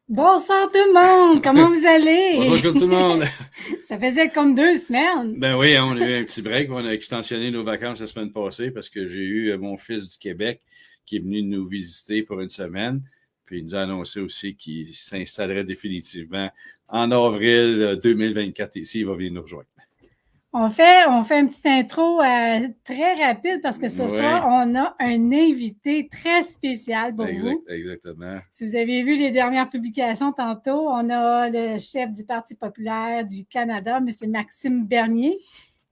Bonsoir tout le monde, comment vous Bonjour allez? comme tout le monde. Ça faisait comme 2 semaines. Ben oui, on a eu un petit break. On a extensionné nos vacances la semaine passée parce que j'ai eu mon fils du Québec qui est venu nous visiter pour une semaine. Puis il nous a annoncé aussi qu'il s'installerait définitivement en avril 2024 ici. Il va venir nous rejoindre. On fait une petite intro très rapide parce que ce soir, Oui, on a un invité très spécial pour vous. exactement. Si vous avez vu les dernières publications tantôt, on a le chef du Parti populaire du Canada, M. Maxime Bernier,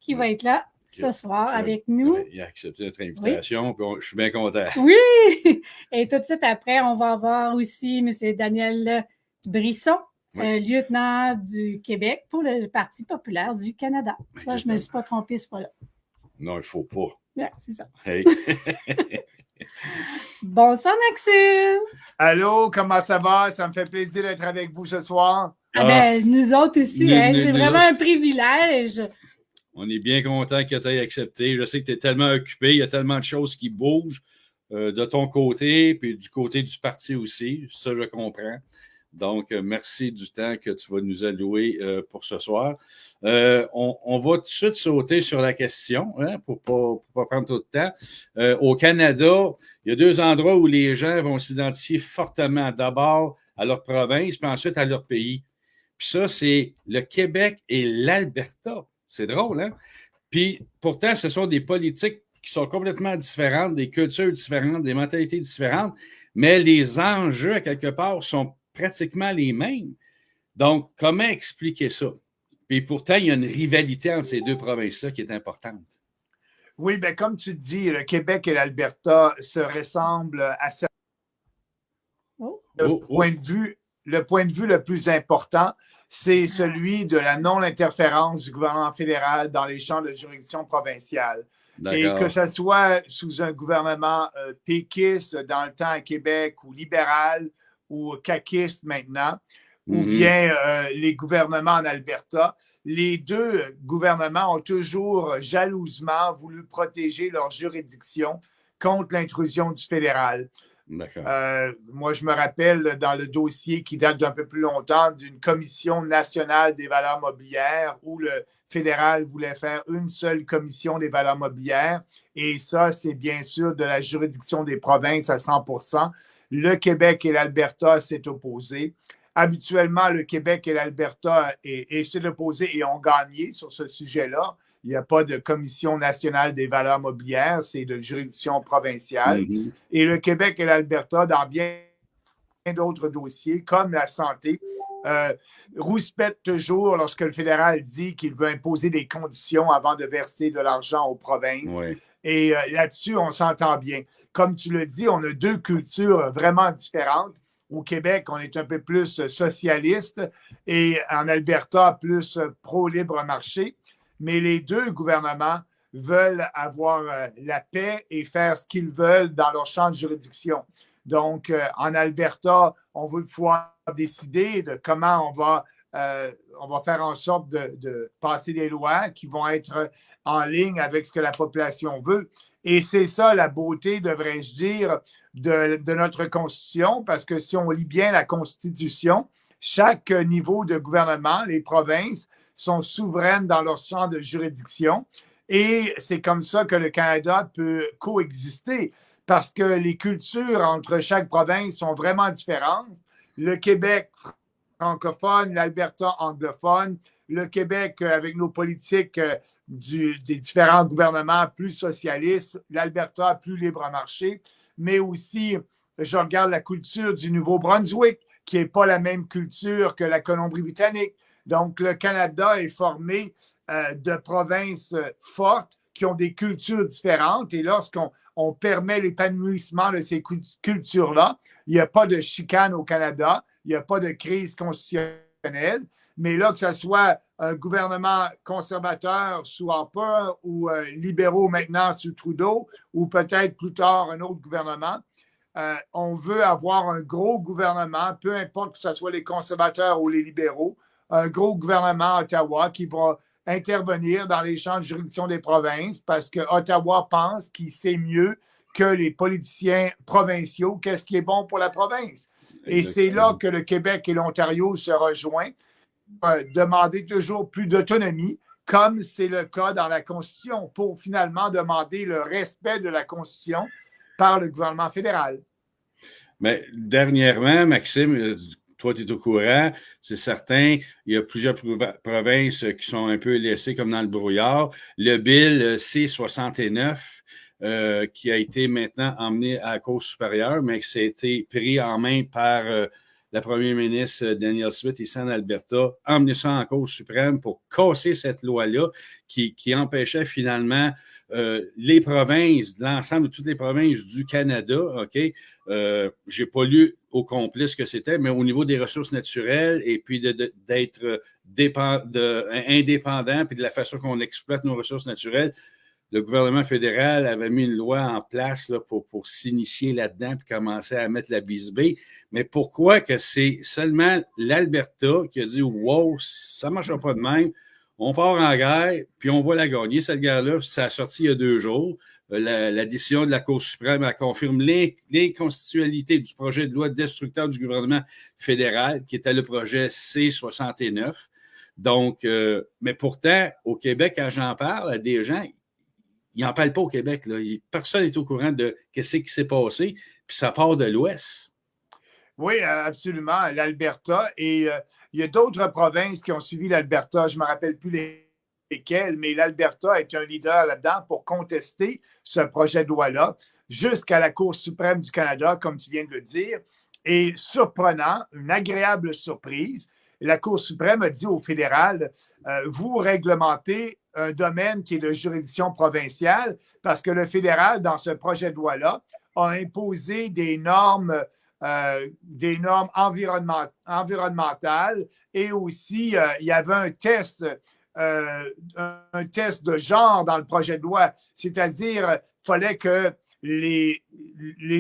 qui va Oui, être là qui a, ce soir qui a- avec nous. il a accepté notre Oui. invitation. Puis je suis bien content. Oui! Et tout de suite après, on va avoir aussi M. Daniel Brisson, Oui, lieutenant du Québec pour le Parti populaire du Canada. Tu vois, je ne me exactement. suis pas trompée ce fois-là. Non, il ne faut pas. Ouais, c'est ça. Hey. Bonsoir, Maxime! Allô, comment ça va? Ça me fait plaisir d'être avec vous ce soir. Ah Ah, ben, nous autres aussi, hein, c'est nous vraiment autres, un privilège. on est bien content que tu aies accepté. Je sais que tu es tellement occupé, il y a tellement de choses qui bougent de ton côté, puis du côté du parti aussi. Ça, je comprends. Donc, merci du temps que tu vas nous allouer pour ce soir. On va tout de suite sauter sur la question, hein, pour pas prendre trop de temps. Au Canada, il y a deux endroits où les gens vont s'identifier fortement. D'abord à leur province, puis ensuite à leur pays. Puis ça, c'est le Québec et l'Alberta. C'est drôle, hein? Puis pourtant, ce sont des politiques qui sont complètement différentes, des cultures différentes, des mentalités différentes, mais les enjeux, à quelque part, sont pratiquement les mêmes. Donc, comment expliquer ça? Puis pourtant, il y a une rivalité entre ces deux provinces-là qui est importante. Oui, bien, comme tu dis, le Québec et l'Alberta se ressemblent à certains Oh, Oh, points oh, de vue. Le point de vue le plus important, c'est celui de la non-interférence du gouvernement fédéral dans les champs de juridiction provinciale. Et que d'accord. ce soit sous un gouvernement péquiste dans le temps à Québec ou libéral ou caquiste maintenant, ou Mhm. bien les gouvernements en Alberta, les deux gouvernements ont toujours jalousement voulu protéger leur juridiction contre l'intrusion du fédéral. D'accord. Moi, je me rappelle dans le dossier qui date d'un peu plus longtemps d'une commission nationale des valeurs mobilières où le fédéral voulait faire une seule commission des valeurs mobilières. Et ça, c'est bien sûr de la juridiction des provinces à 100%. Le Québec et l'Alberta s'est opposé. Habituellement, le Québec et l'Alberta s'est opposé et ont gagné sur ce sujet-là. Il n'y a pas de commission nationale des valeurs mobilières, c'est de juridiction provinciale. Mhm. Et le Québec et l'Alberta, dans bien d'autres dossiers, comme la santé, rouspètent toujours lorsque le fédéral dit qu'il veut imposer des conditions avant de verser de l'argent aux provinces. Oui. Et là-dessus, on s'entend bien. Comme tu le dis, on a deux cultures vraiment différentes. Au Québec, on est un peu plus socialiste et en Alberta, plus pro-libre marché. Mais les deux gouvernements veulent avoir la paix et faire ce qu'ils veulent dans leur champ de juridiction. Donc, en Alberta, on veut pouvoir décider de comment on va faire en sorte de passer des lois qui vont être en ligne avec ce que la population veut. Et c'est ça la beauté, devrais-je dire, de notre Constitution, parce que si on lit bien la Constitution, chaque niveau de gouvernement, les provinces, sont souveraines dans leur champ de juridiction. Et c'est comme ça que le Canada peut coexister parce que les cultures entre chaque province sont vraiment différentes. Le Québec francophone, l'Alberta anglophone, le Québec avec nos politiques des différents gouvernements plus socialistes, l'Alberta plus libre marché, mais aussi, je regarde la culture du Nouveau-Brunswick, qui n'est pas la même culture que la Colombie-Britannique. Donc, le Canada est formé de provinces fortes qui ont des cultures différentes. Et lorsqu'on permet l'épanouissement de ces cultures-là, il n'y a pas de chicane au Canada, il n'y a pas de crise constitutionnelle. Mais là, que ce soit un gouvernement conservateur sous Harper ou libéraux maintenant sous Trudeau, ou peut-être plus tard un autre gouvernement, on veut avoir un gros gouvernement, peu importe que ce soit les conservateurs ou les libéraux, un gros gouvernement à Ottawa qui va intervenir dans les champs de juridiction des provinces parce que Ottawa pense qu'il sait mieux que les politiciens provinciaux, qu'est-ce qui est bon pour la province. Et Exactement. c'est là que le Québec et l'Ontario se rejoignent, demander toujours plus d'autonomie, comme c'est le cas dans la Constitution, pour finalement demander le respect de la Constitution par le gouvernement fédéral. Mais dernièrement, Maxime, toi, tu es au courant, c'est certain, il y a plusieurs provinces qui sont un peu laissées comme dans le brouillard. Le bill C-69, qui a été maintenant emmené à la Cour supérieure, mais qui a été pris en main par la première ministre Danielle Smith ici en Alberta, emmené ça en Cour suprême pour casser cette loi-là qui empêchait finalement les provinces, l'ensemble de toutes les provinces du Canada, OK, j'ai pas lu au complet ce que c'était, mais au niveau des ressources naturelles et puis d'être indépendant puis de la façon qu'on exploite nos ressources naturelles, le gouvernement fédéral avait mis une loi en place là, pour s'initier là-dedans et commencer à mettre la bisbée. Mais pourquoi que c'est seulement l'Alberta qui a dit « Wow, ça ne marchera pas de même, on part en guerre, puis on va la gagner, cette guerre-là. » Ça a sorti il y a 2 jours. La décision de la Cour suprême a confirmé l'inconstitutionnalité du projet de loi destructeur du gouvernement fédéral, qui était le projet C-69. Donc, mais pourtant, au Québec, quand j'en parle à des gens, ils n'en parlent pas au Québec. Là. Personne n'est au courant de ce qui s'est passé, puis ça part de l'Ouest. Oui, absolument, l'Alberta. Et il y a d'autres provinces qui ont suivi l'Alberta. Je ne me rappelle plus lesquelles, mais l'Alberta est un leader là-dedans pour contester ce projet de loi-là jusqu'à la Cour suprême du Canada, comme tu viens de le dire. Et surprenant, une agréable surprise, la Cour suprême a dit au fédéral, vous réglementez un domaine qui est de juridiction provinciale parce que le fédéral, dans ce projet de loi-là, a imposé des normes environnementales et aussi, il y avait un test de genre dans le projet de loi, c'est-à-dire il fallait que les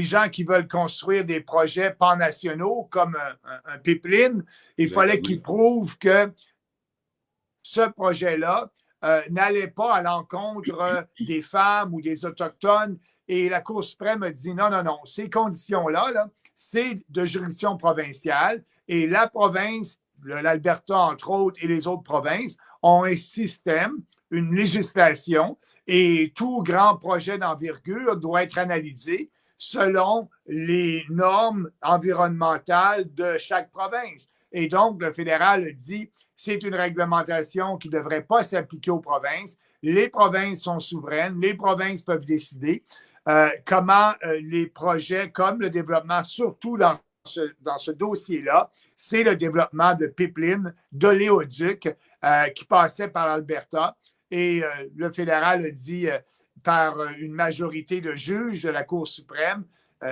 gens qui veulent construire des projets pan-nationaux comme un pipeline, il fallait qu'ils prouvent que ce projet-là n'allait pas à l'encontre des femmes ou des Autochtones. Et la Cour suprême a dit non, ces conditions-là, là, c'est de juridiction provinciale et la province, l'Alberta entre autres et les autres provinces, ont un système, une législation et tout grand projet d'envergure doit être analysé selon les normes environnementales de chaque province. Et donc, le fédéral dit c'est une réglementation qui ne devrait pas s'appliquer aux provinces. Les provinces sont souveraines, les provinces peuvent décider comment les projets, comme le développement, surtout dans ce dossier-là, c'est le développement de pipelines, d'oléoducs qui passaient par l'Alberta. Et le fédéral a dit par une majorité de juges de la Cour suprême,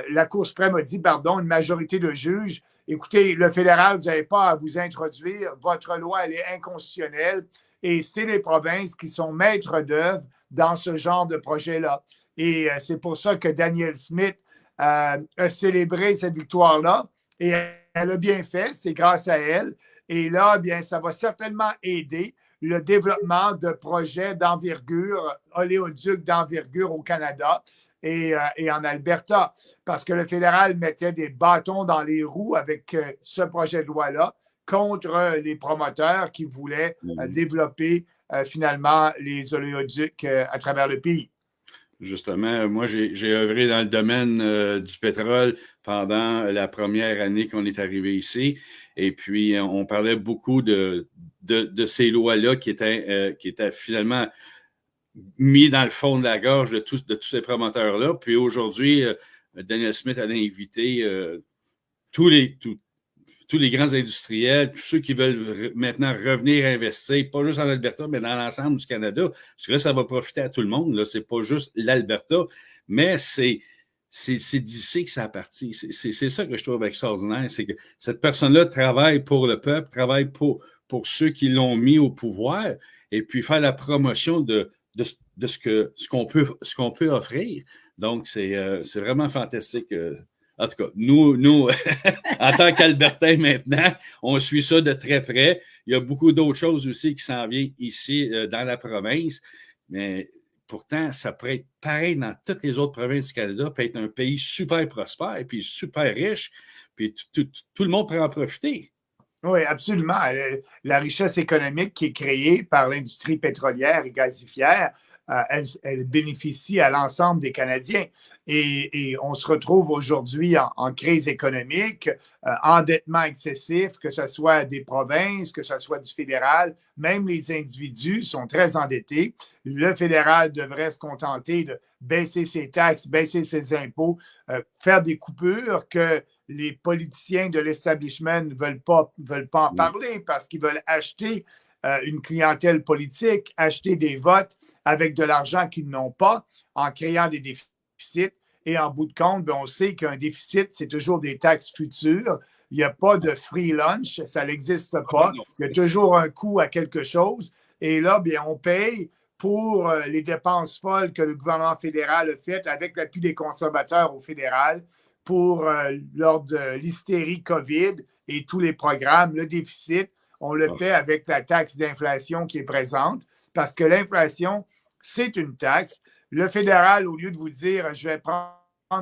une majorité de juges, écoutez, le fédéral, vous n'avez pas à vous introduire, votre loi, elle est inconstitutionnelle et c'est les provinces qui sont maîtres d'œuvre dans ce genre de projet-là. Et c'est pour ça que Danielle Smith a célébré cette victoire-là et elle a bien fait, c'est grâce à elle. Et là, bien, ça va certainement aider le développement de projets d'envergure, oléoducs d'envergure au Canada et en Alberta, parce que le fédéral mettait des bâtons dans les roues avec ce projet de loi-là contre les promoteurs qui voulaient développer finalement les oléoducs à travers le pays. Justement, moi, j'ai œuvré dans le domaine du pétrole pendant la première année qu'on est arrivé ici. Et puis, on parlait beaucoup de ces lois-là qui étaient finalement mis dans le fond de la gorge de tous ces promoteurs-là. Puis aujourd'hui, Danielle Smith a invité tous les grands industriels, tous ceux qui veulent maintenant revenir investir, pas juste en Alberta, mais dans l'ensemble du Canada. Parce que là, ça va profiter à tout le monde. Là, c'est pas juste l'Alberta, mais c'est d'ici que ça a parti. C'est ça que je trouve extraordinaire, c'est que cette personne-là travaille pour le peuple, travaille pour ceux qui l'ont mis au pouvoir, et puis faire la promotion de ce qu'on peut offrir. Donc, c'est vraiment fantastique. En tout cas, nous en tant qu'Albertains maintenant, on suit ça de très près. Il y a beaucoup d'autres choses aussi qui s'en viennent ici dans la province. Mais pourtant, ça pourrait être pareil dans toutes les autres provinces du Canada, puis être un pays super prospère, puis super riche, puis tout le monde pourrait en profiter. Oui, absolument. La richesse économique qui est créée par l'industrie pétrolière et gazifère, elle bénéficie à l'ensemble des Canadiens. Et on se retrouve aujourd'hui en crise économique, endettement excessif, que ce soit des provinces, que ce soit du fédéral, même les individus sont très endettés. Le fédéral devrait se contenter de baisser ses taxes, baisser ses impôts, faire des coupures que les politiciens de l'establishment ne veulent pas en parler parce qu'ils veulent acheter une clientèle politique, acheter des votes avec de l'argent qu'ils n'ont pas en créant des déficits. Et en bout de compte, on sait qu'un déficit, c'est toujours des taxes futures. Il n'y a pas de free lunch, ça n'existe pas. Il y a toujours un coût à quelque chose. Et là, bien, on paye pour les dépenses folles que le gouvernement fédéral a faites avec l'appui des conservateurs au fédéral pour lors de l'hystérie COVID et tous les programmes, le déficit, on le paie avec la taxe d'inflation qui est présente parce que l'inflation, c'est une taxe. Le fédéral, au lieu de vous dire « je vais prendre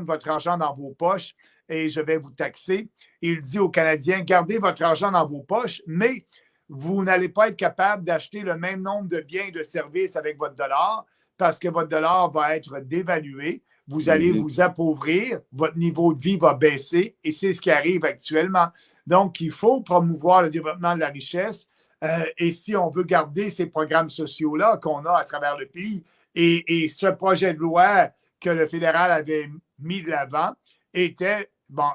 votre argent dans vos poches et je vais vous taxer », il dit aux Canadiens « gardez votre argent dans vos poches, mais vous n'allez pas être capable d'acheter le même nombre de biens et de services avec votre dollar parce que votre dollar va être dévalué. Vous allez vous appauvrir, votre niveau de vie va baisser et c'est ce qui arrive actuellement. Donc, il faut promouvoir le développement de la richesse et si on veut garder ces programmes sociaux-là qu'on a à travers le pays et ce projet de loi que le fédéral avait mis de l'avant était, bon,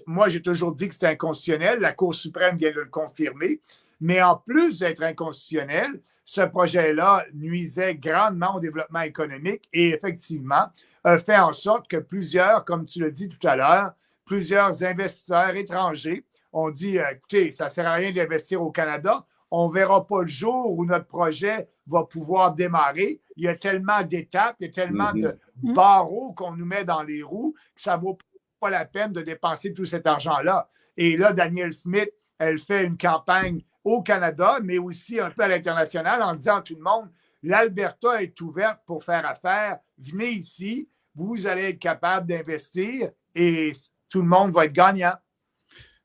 moi j'ai toujours dit que c'était inconstitutionnel, la Cour suprême vient de le confirmer, mais en plus d'être inconstitutionnel, ce projet-là nuisait grandement au développement économique et effectivement a fait en sorte que plusieurs, comme tu l'as dit tout à l'heure, plusieurs investisseurs étrangers ont dit, écoutez, ça ne sert à rien d'investir au Canada, on ne verra pas le jour où notre projet va pouvoir démarrer. Il y a tellement d'étapes, il y a tellement de barreaux qu'on nous met dans les roues que ça ne vaut pas la peine de dépenser tout cet argent-là. Et là, Danielle Smith, elle fait une campagne au Canada, mais aussi un peu à l'international en disant à tout le monde, l'Alberta est ouverte pour faire affaire, venez ici, vous allez être capable d'investir et tout le monde va être gagnant.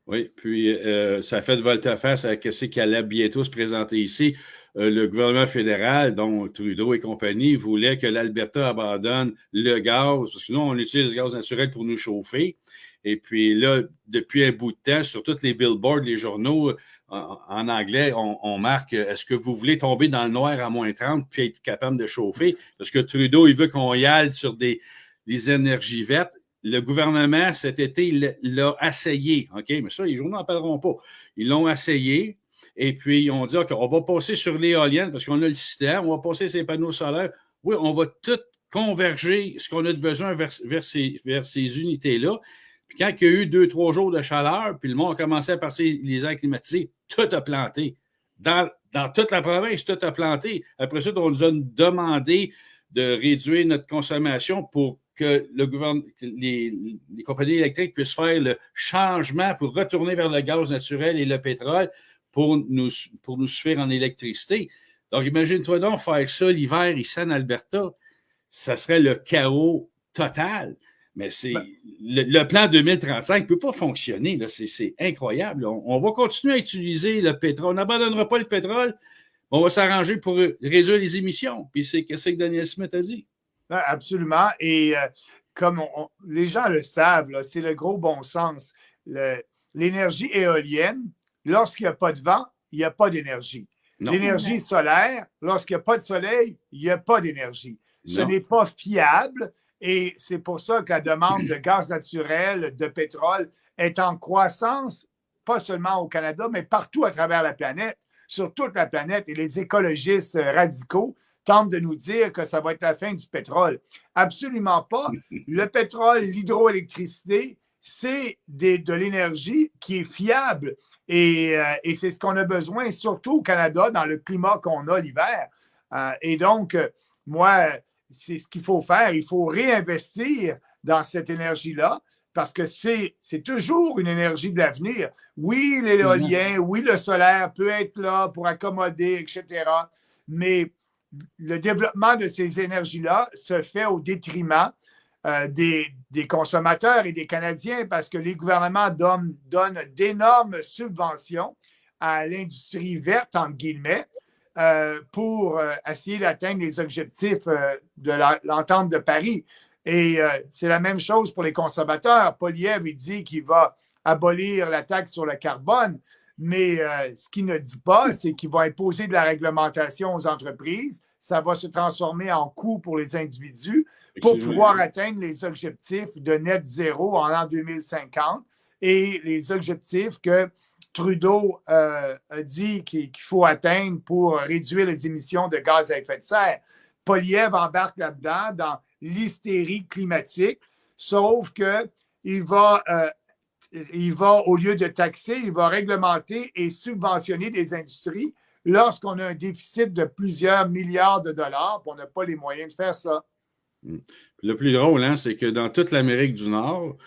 Oui, puis ça a fait de volte-face à ce qui allait bientôt se présenter ici. Le gouvernement fédéral, dont Trudeau et compagnie, voulait que l'Alberta abandonne le gaz, parce que nous, on utilise le gaz naturel pour nous chauffer. Et puis là, depuis un bout de temps, sur tous les billboards, les journaux, en anglais, on marque « Est-ce que vous voulez tomber dans le noir à moins 30 puis être capable de chauffer? » Parce que Trudeau, il veut qu'on y aille sur des énergies vertes. Le gouvernement, cet été, il l'a essayé. OK? Mais ça, les journaux n'en parleront pas. Ils l'ont essayé. Et puis, ils ont dit, OK, on va passer sur l'éolienne parce qu'on a le système. On va passer sur les panneaux solaires. Oui, on va tout converger ce qu'on a de besoin vers ces unités-là. Puis quand il y a eu 2-3 jours de chaleur, puis le monde a commencé à passer les airs climatisés, tout a planté. Dans toute la province, tout a planté. Après ça, on nous a demandé de réduire notre consommation pour que les compagnies électriques puissent faire le changement pour retourner vers le gaz naturel et le pétrole pour nous suffire en électricité. Donc, imagine-toi donc faire ça l'hiver ici en Alberta. Ça serait le chaos total. Mais le plan 2035 ne peut pas fonctionner. Là. C'est incroyable. On va continuer à utiliser le pétrole. On n'abandonnera pas le pétrole. On va s'arranger pour réduire les émissions. Puis c'est ce que Danielle Smith a dit. Absolument. Et comme les gens le savent, c'est le gros bon sens. L'énergie éolienne, lorsqu'il n'y a pas de vent, il n'y a pas d'énergie. L'énergie solaire, lorsqu'il n'y a pas de soleil, il n'y a pas d'énergie. Ce n'est pas fiable et c'est pour ça que la demande de gaz naturel, de pétrole est en croissance, pas seulement au Canada, mais partout à travers la planète, sur toute la planète. Et les écologistes radicaux tentent de nous dire que ça va être la fin du pétrole. Absolument pas. Le pétrole, l'hydroélectricité, c'est de l'énergie qui est fiable et c'est ce qu'on a besoin, surtout au Canada, dans le climat qu'on a l'hiver. Et donc, moi, c'est ce qu'il faut faire. Il faut réinvestir dans cette énergie-là parce que c'est toujours une énergie de l'avenir. Oui, l'éolien, oui, le solaire peut être là pour accommoder, etc. Mais le développement de ces énergies-là se fait au détriment des consommateurs et des Canadiens parce que les gouvernements donnent d'énormes subventions à l'industrie verte, entre guillemets, pour essayer d'atteindre les objectifs de l'entente de Paris. Et c'est la même chose pour les consommateurs. Poilievre, il dit qu'il va abolir la taxe sur le carbone, mais ce qu'il ne dit pas, c'est qu'il va imposer de la réglementation aux entreprises. Ça va se transformer en coût pour les individus pour pouvoir atteindre les objectifs de net zéro en l'an 2050 et les objectifs que Trudeau a dit qu'il faut atteindre pour réduire les émissions de gaz à effet de serre. Poilievre embarque là-dedans dans l'hystérie climatique, sauf qu'il va, au lieu de taxer, il va réglementer et subventionner des industries lorsqu'on a un déficit de plusieurs milliards de dollars, puis on n'a pas les moyens de faire ça. Le plus drôle, hein, c'est que dans toute l'Amérique du Nord,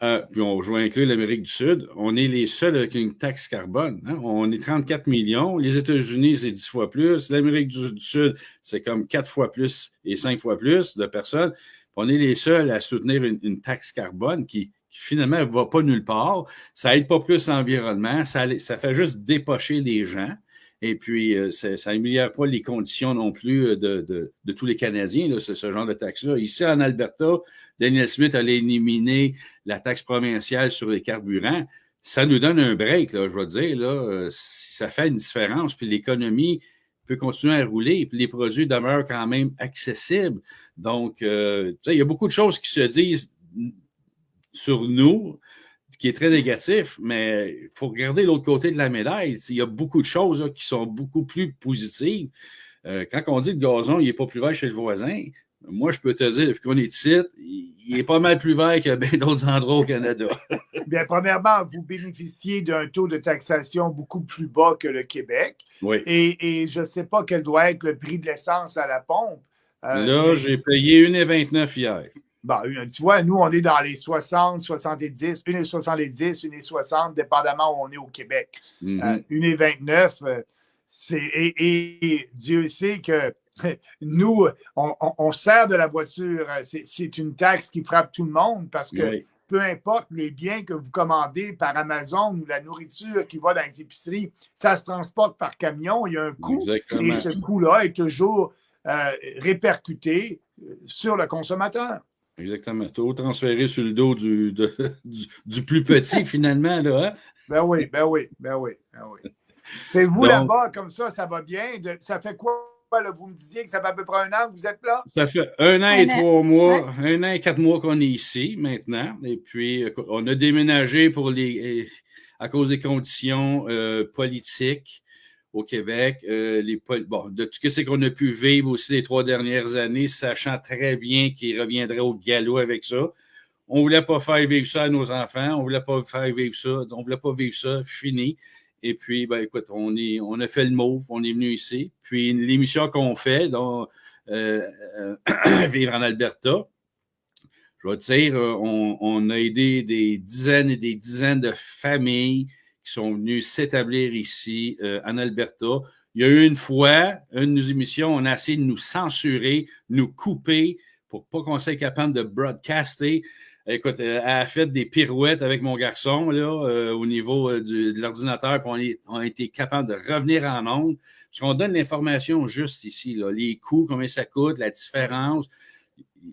puis je vais inclure l'Amérique du Sud, on est les seuls avec une taxe carbone. Hein? On est 34 millions. Les États-Unis, c'est 10 fois plus. L'Amérique du Sud, c'est comme 4 fois plus et 5 fois plus de personnes. Puis on est les seuls à soutenir une taxe carbone qui finalement ne va pas nulle part. Ça n'aide pas plus l'environnement. Ça fait juste dépocher les gens. Et puis, ça n'améliore pas les conditions non plus de tous les Canadiens, là, ce genre de taxe-là. Ici, en Alberta, Daniel Smith allait éliminer la taxe provinciale sur les carburants. Ça nous donne un break, là, je veux dire. Là, ça fait une différence. Puis l'économie peut continuer à rouler. Puis les produits demeurent quand même accessibles. Donc, il y a beaucoup de choses qui se disent sur nous, qui est très négatif, mais il faut regarder l'autre côté de la médaille. Il y a beaucoup de choses là, qui sont beaucoup plus positives. Quand on dit que le gazon, il n'est pas plus vert chez le voisin, moi, je peux te dire, depuis qu'on est ici, il est pas mal plus vert que bien d'autres endroits au Canada. Bien, premièrement, vous bénéficiez d'un taux de taxation beaucoup plus bas que le Québec. Oui. Et je ne sais pas quel doit être le prix de l'essence à la pompe. Là, j'ai payé 1,29 hier. Bon, tu vois, nous, on est dans les 60, 70, 1,70, 1,60, dépendamment où on est au Québec. 1,29, et Dieu sait que nous, on sert de la voiture. C'est une taxe qui frappe tout le monde parce que peu importe les biens que vous commandez par Amazon ou la nourriture qui va dans les épiceries, ça se transporte par camion. Il y a un coût. Exactement. Et ce coût-là est toujours répercuté sur le consommateur. Exactement. Tout transféré sur le dos du plus petit, finalement. Là, hein? Ben oui. Et vous, là-bas, comme ça va bien. Ça fait quoi, là? Vous me disiez que ça fait à peu près 1 an que vous êtes là? Ça fait 1 an et 3 mois, ouais. 1 an et 4 mois qu'on est ici, maintenant. Et puis, on a déménagé à cause des conditions politiques au Québec, de tout ce qu'on a pu vivre aussi les 3 dernières années, sachant très bien qu'ils reviendraient au galop avec ça. On ne voulait pas faire vivre ça à nos enfants, on ne voulait pas faire vivre ça, on ne voulait pas vivre ça, fini. Et puis, écoute, on a fait le move, on est venu ici. Puis, l'émission qu'on fait, donc, Vivre en Alberta, je vais te dire, on a aidé des dizaines et des dizaines de familles qui sont venus s'établir ici en Alberta. Il y a eu une fois, une de nos émissions, on a essayé de nous censurer, nous couper pour pas qu'on soit capable de broadcaster. Écoute, elle a fait des pirouettes avec mon garçon là, au niveau de l'ordinateur, puis on a été capable de revenir en ondes. Parce qu'on donne l'information juste ici, là, les coûts, combien ça coûte, la différence.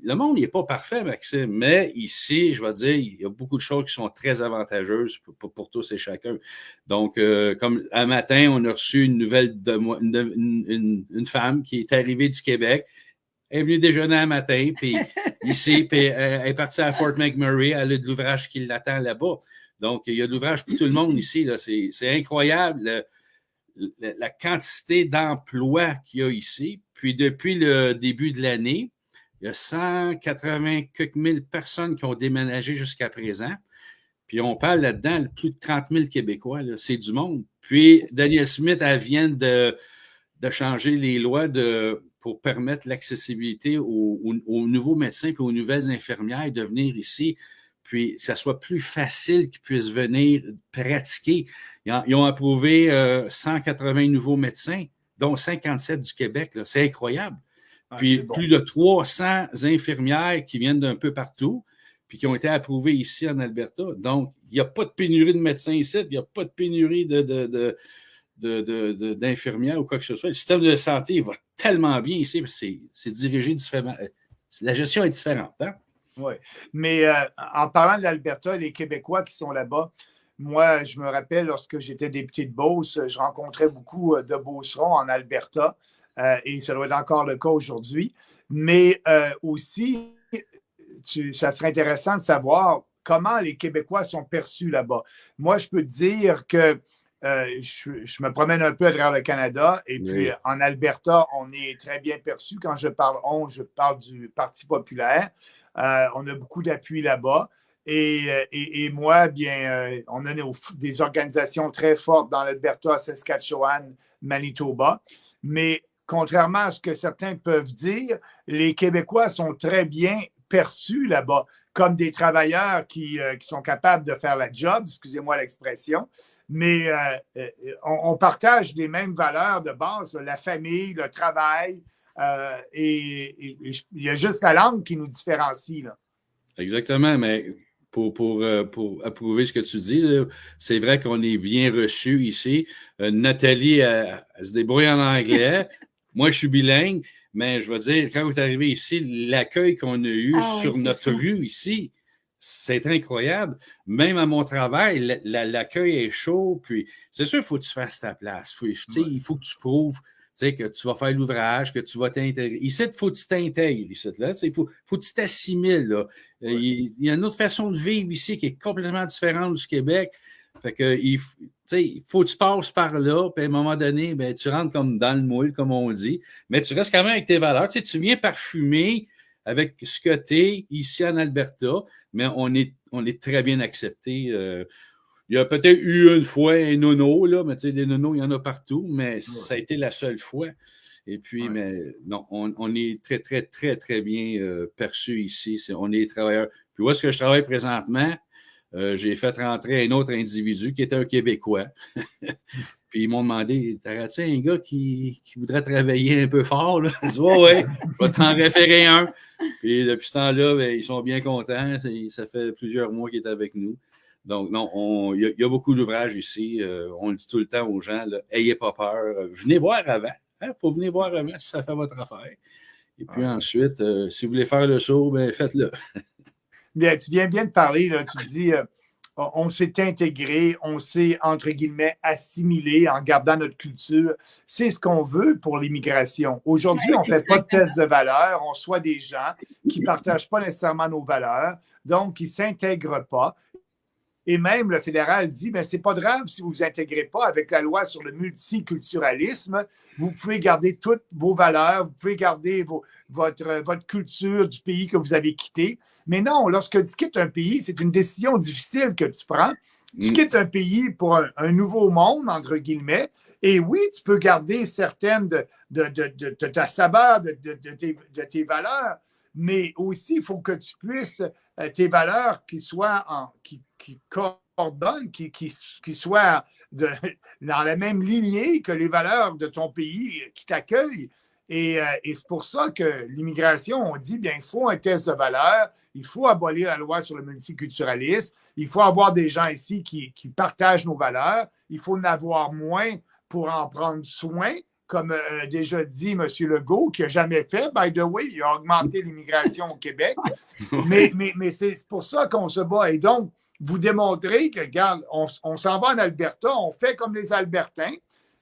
Le monde n'est pas parfait, Maxime, mais ici, je vais dire, il y a beaucoup de choses qui sont très avantageuses pour tous et chacun. Donc, comme un matin, on a reçu une nouvelle une femme qui est arrivée du Québec. Elle est venue déjeuner un matin, puis ici, puis elle est partie à Fort McMurray, elle a de l'ouvrage qui l'attend là-bas. Donc, il y a de l'ouvrage pour tout le monde ici. Là. C'est incroyable la quantité d'emplois qu'il y a ici. Puis, depuis le début de l'année, il y a 180 quelques mille personnes qui ont déménagé jusqu'à présent. Puis on parle là-dedans de plus de 30 000 Québécois. Là, c'est du monde. Puis Daniel Smith, elle vient de changer les lois pour permettre l'accessibilité aux nouveaux médecins et aux nouvelles infirmières de venir ici. Puis que ça soit plus facile qu'ils puissent venir pratiquer. Ils ont approuvé 180 nouveaux médecins dont 57 du Québec. Là. C'est incroyable. Ah, Puis bon. plus de 300 infirmières qui viennent d'un peu partout, puis qui ont été approuvées ici en Alberta. Donc, il n'y a pas de pénurie de médecins ici, il n'y a pas de pénurie d'infirmières ou quoi que ce soit. Le système de santé va tellement bien ici, parce que c'est dirigé différemment. La gestion est différente. Hein? Oui. Mais en parlant de l'Alberta, les Québécois qui sont là-bas, moi, je me rappelle, lorsque j'étais député de Beauce, je rencontrais beaucoup de Beaucerons en Alberta, et ça doit être encore le cas aujourd'hui. Mais aussi, ça serait intéressant de savoir comment les Québécois sont perçus là-bas. Moi, je peux te dire que je me promène un peu à travers le Canada et puis en Alberta, on est très bien perçu. Quand je parle je parle du Parti populaire. On a beaucoup d'appui là-bas. Et moi, bien, on a des organisations très fortes dans l'Alberta, Saskatchewan, Manitoba. Mais contrairement à ce que certains peuvent dire, les Québécois sont très bien perçus là-bas comme des travailleurs qui sont capables de faire la job, excusez-moi l'expression, mais on partage les mêmes valeurs de base, la famille, le travail, et il y a juste la langue qui nous différencie. Là. Exactement, mais pour approuver ce que tu dis, c'est vrai qu'on est bien reçus ici. Nathalie, elle se débrouille en anglais. Moi, je suis bilingue, mais je veux dire, quand vous êtes arrivé ici, l'accueil qu'on a eu sur notre rue ici, c'est incroyable. Même à mon travail, l'accueil est chaud. Puis, c'est sûr, il faut que tu fasses ta place. Il faut que tu prouves que tu vas faire l'ouvrage, que tu vas t'intégrer. Ici, il faut que tu t'intègres. Il faut que tu t'assimiles. Là. Il y a une autre façon de vivre ici qui est complètement différente du Québec. Fait que il faut que tu passes par là, puis à un moment donné, ben, tu rentres comme dans le moule, comme on dit, mais tu restes quand même avec tes valeurs. Tu viens parfumer avec ce que tu es ici en Alberta, mais on est très bien accepté. Il y a peut-être eu une fois un nono, là, mais des nonos, il y en a partout, mais ça a été la seule fois. Et puis, mais non, on est très, très, très, très bien perçus ici. On est travailleurs. Puis où est-ce que je travaille présentement? J'ai fait rentrer un autre individu qui était un Québécois. Puis ils m'ont demandé, t'aurais-tu un gars qui voudrait travailler un peu fort? Là? Je dis, ouais, je vais t'en référer un. Puis depuis ce temps-là, ben, ils sont bien contents. Ça fait plusieurs mois qu'il est avec nous. Donc, non, il y a beaucoup d'ouvrages ici. On le dit tout le temps aux gens, là, ayez pas peur. Venez voir avant. Il faut venir voir avant si ça fait votre affaire. Et puis ensuite, si vous voulez faire le saut, ben, faites-le. Bien, tu viens bien de parler, là, tu dis, on s'est intégré, on s'est, entre guillemets, assimilé en gardant notre culture. C'est ce qu'on veut pour l'immigration. Aujourd'hui, on ne fait pas de test de valeur, on soit des gens qui ne partagent pas nécessairement nos valeurs, donc qui ne s'intègrent pas. Et même le fédéral dit, ben, c'est pas grave si vous vous intégrez pas avec la loi sur le multiculturalisme. Vous pouvez garder toutes vos valeurs, vous pouvez garder votre culture du pays que vous avez quitté. Mais non, lorsque tu quittes un pays, c'est une décision difficile que tu prends. Tu quittes un pays pour un nouveau monde, entre guillemets. Et oui, tu peux garder certaines de ta saveur, de tes valeurs, mais aussi, il faut que tu puisses, tes valeurs qui soient qui coordonnent, qui soient dans la même lignée que les valeurs de ton pays qui t'accueille. Et c'est pour ça que l'immigration, on dit, bien, il faut un test de valeur, il faut abolir la loi sur le multiculturalisme, il faut avoir des gens ici qui partagent nos valeurs, il faut en avoir moins pour en prendre soin, comme déjà dit M. Legault, qui n'a jamais fait, by the way, il a augmenté l'immigration au Québec. Mais c'est pour ça qu'on se bat. Et donc, vous démontrez que, regarde, on s'en va en Alberta, on fait comme les Albertains,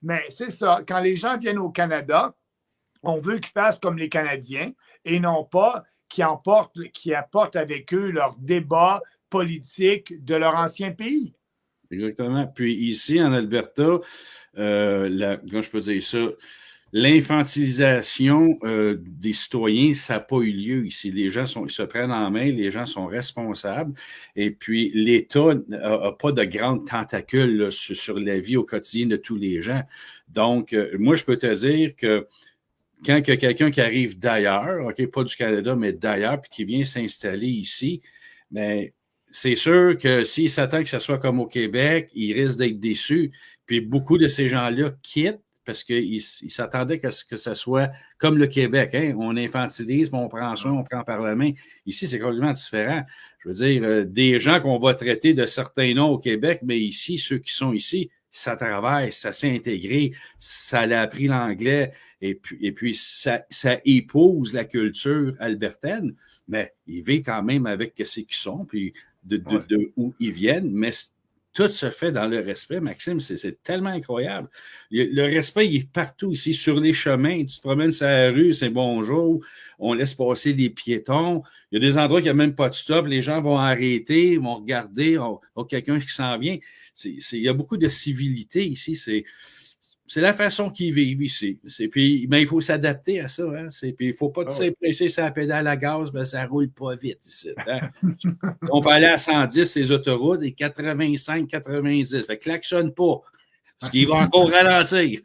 mais c'est ça, quand les gens viennent au Canada, on veut qu'ils fassent comme les Canadiens et non pas qui apportent avec eux leur débat politique de leur ancien pays. Exactement. Puis ici, en Alberta, comment je peux dire ça, l'infantilisation des citoyens, ça n'a pas eu lieu ici. Les gens ils se prennent en main, les gens sont responsables. Et puis, l'État n'a pas de grandes tentacules là, sur la vie au quotidien de tous les gens. Donc, moi, je peux te dire que quand il y a quelqu'un qui arrive d'ailleurs, OK, pas du Canada, mais d'ailleurs, puis qui vient s'installer ici, bien, c'est sûr que s'il s'attend que ce soit comme au Québec, il risque d'être déçu. Puis beaucoup de ces gens-là quittent parce qu'ils s'attendaient que ça soit comme le Québec. Hein? On infantilise, on prend soin, on prend par la main. Ici, c'est complètement différent. Je veux dire, des gens qu'on va traiter de certains noms au Québec, mais ici, ceux qui sont ici, ça travaille, ça s'est intégré, ça a appris l'anglais, et puis ça épouse la culture albertaine, mais ils vivent quand même avec ce qu'ils sont, puis de où ils viennent, mais tout se fait dans le respect, Maxime, c'est tellement incroyable. Le respect, il est partout ici, sur les chemins, tu te promènes sur la rue, c'est bonjour, on laisse passer des piétons, il y a des endroits qui n'ont même pas de stop, les gens vont arrêter, vont regarder, quelqu'un qui s'en vient. Il y a beaucoup de civilité ici, c'est la façon qu'ils vivent ici. Puis, il faut s'adapter à ça. Hein? Puis, il ne faut pas s'impresser sur la pédale à gaz, ben, ça ne roule pas vite ici. Hein? On peut aller à 110, ces autoroutes, et 85, 90. Fait que klaxonne pas, parce qu'il va encore ralentir.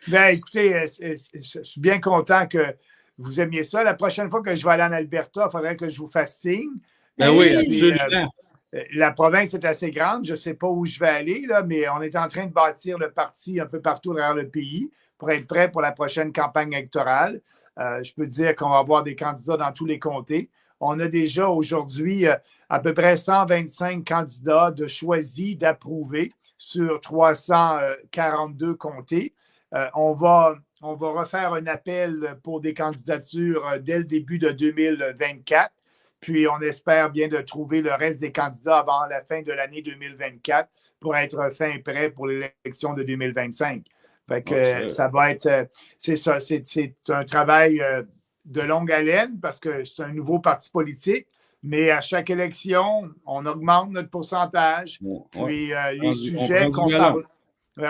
Ben, écoutez, je suis bien content que vous aimiez ça. La prochaine fois que je vais aller en Alberta, il faudrait que je vous fasse signe. Ben oui, absolument. La province est assez grande. Je ne sais pas où je vais aller, là, mais on est en train de bâtir le parti un peu partout dans le pays pour être prêt pour la prochaine campagne électorale. Je peux dire qu'on va avoir des candidats dans tous les comtés. On a déjà aujourd'hui à peu près 125 candidats de choisis, d'approuvés sur 342 comtés. On va refaire un appel pour des candidatures dès le début de 2024. Puis, on espère bien de trouver le reste des candidats avant la fin de l'année 2024 pour être fin prêt pour l'élection de 2025. Fait que ça va être, c'est ça, c'est un travail de longue haleine parce que c'est un nouveau parti politique, mais à chaque élection, on augmente notre pourcentage. Puis, les sujets qu'on parle.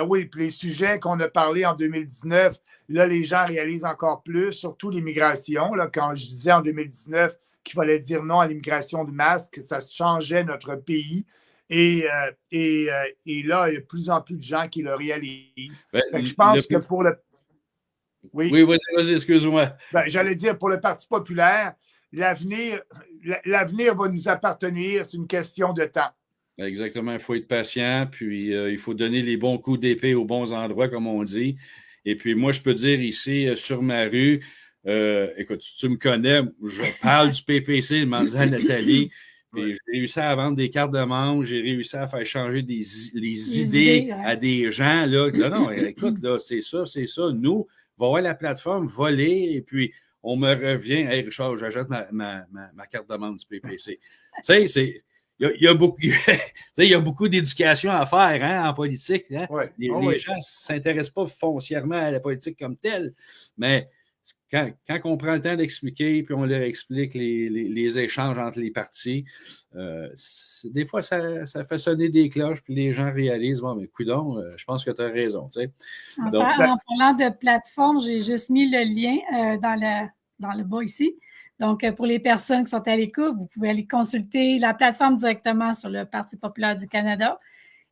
Oui, puis les sujets qu'on a parlé en 2019, là, les gens réalisent encore plus, surtout l'immigration. Quand je disais en 2019 qu'il fallait dire non à l'immigration de masse, que ça changeait notre pays. Et là, il y a de plus en plus de gens qui le réalisent. Je pense que pour le... Oui, vas-y, excuse-moi. J'allais dire, pour le Parti populaire, l'avenir va nous appartenir. C'est une question de temps. Exactement. Il faut être patient, puis il faut donner les bons coups d'épée aux bons endroits, comme on dit. Et puis, moi, je peux dire ici, sur ma rue, écoute, tu me connais, je parle du PPC, demande à Nathalie. Puis j'ai réussi à vendre des cartes de membres, j'ai réussi à faire changer les idées à des gens. Là. Non, écoute, là, c'est ça. Nous, va voir la plateforme, va lire, et puis on me revient. Hey, Richard, j'achète ma carte de membre du PPC. Tu sais, il y a beaucoup d'éducation à faire hein, en politique. Hein? Les gens ne s'intéressent pas foncièrement à la politique comme telle, mais quand on prend le temps d'expliquer, puis on leur explique les échanges entre les partis, des fois, ça fait sonner des cloches, puis les gens réalisent, bon, mais coudonc, je pense que tu as raison. Tu sais. En parlant de plateforme, j'ai juste mis le lien dans le bas ici. Donc, pour les personnes qui sont à l'écoute, vous pouvez aller consulter la plateforme directement sur le Parti populaire du Canada.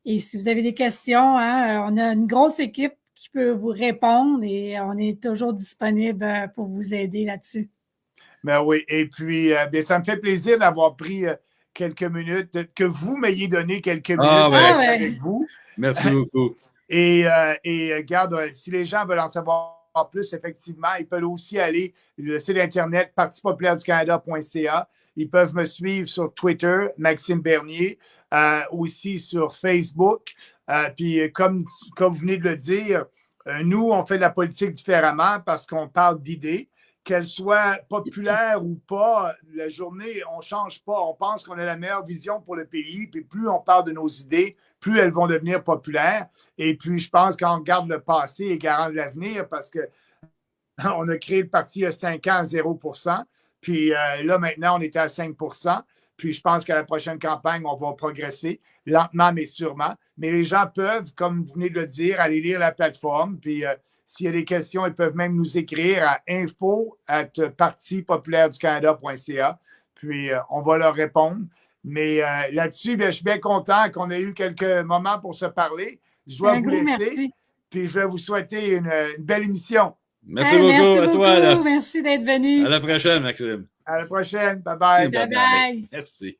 Et si vous avez des questions, hein, on a une grosse équipe qui peut vous répondre et on est toujours disponible pour vous aider là-dessus. Ben oui, et puis, ça me fait plaisir d'avoir pris quelques minutes, que vous m'ayez donné quelques minutes avec vous. Merci beaucoup. Et regarde, si les gens veulent en savoir plus, effectivement, ils peuvent aussi aller sur le site internet partipopulaireducanada.ca. Ils peuvent me suivre sur Twitter, Maxime Bernier, aussi sur Facebook. Puis, comme vous venez de le dire, nous, on fait de la politique différemment parce qu'on parle d'idées. Qu'elles soient populaires ou pas, la journée, on ne change pas. On pense qu'on a la meilleure vision pour le pays. Puis plus on parle de nos idées, plus elles vont devenir populaires. Et puis, je pense qu'on regarde le passé et garant de l'avenir parce qu'on a créé le parti il y a 5 ans à 0%. Puis là, maintenant, on est à 5%. Puis je pense qu'à la prochaine campagne, on va progresser lentement, mais sûrement. Mais les gens peuvent, comme vous venez de le dire, aller lire la plateforme. Puis s'il y a des questions, ils peuvent même nous écrire à info@partipopulaireducanada.ca. Puis on va leur répondre. Mais là-dessus, je suis bien content qu'on ait eu quelques moments pour se parler. Je dois vous laisser. Merci. Puis je vais vous souhaiter une belle émission. Merci beaucoup à toi. Là. Merci d'être venu. À la prochaine, Maxime. À la prochaine. Bye-bye. Bye-bye. Merci.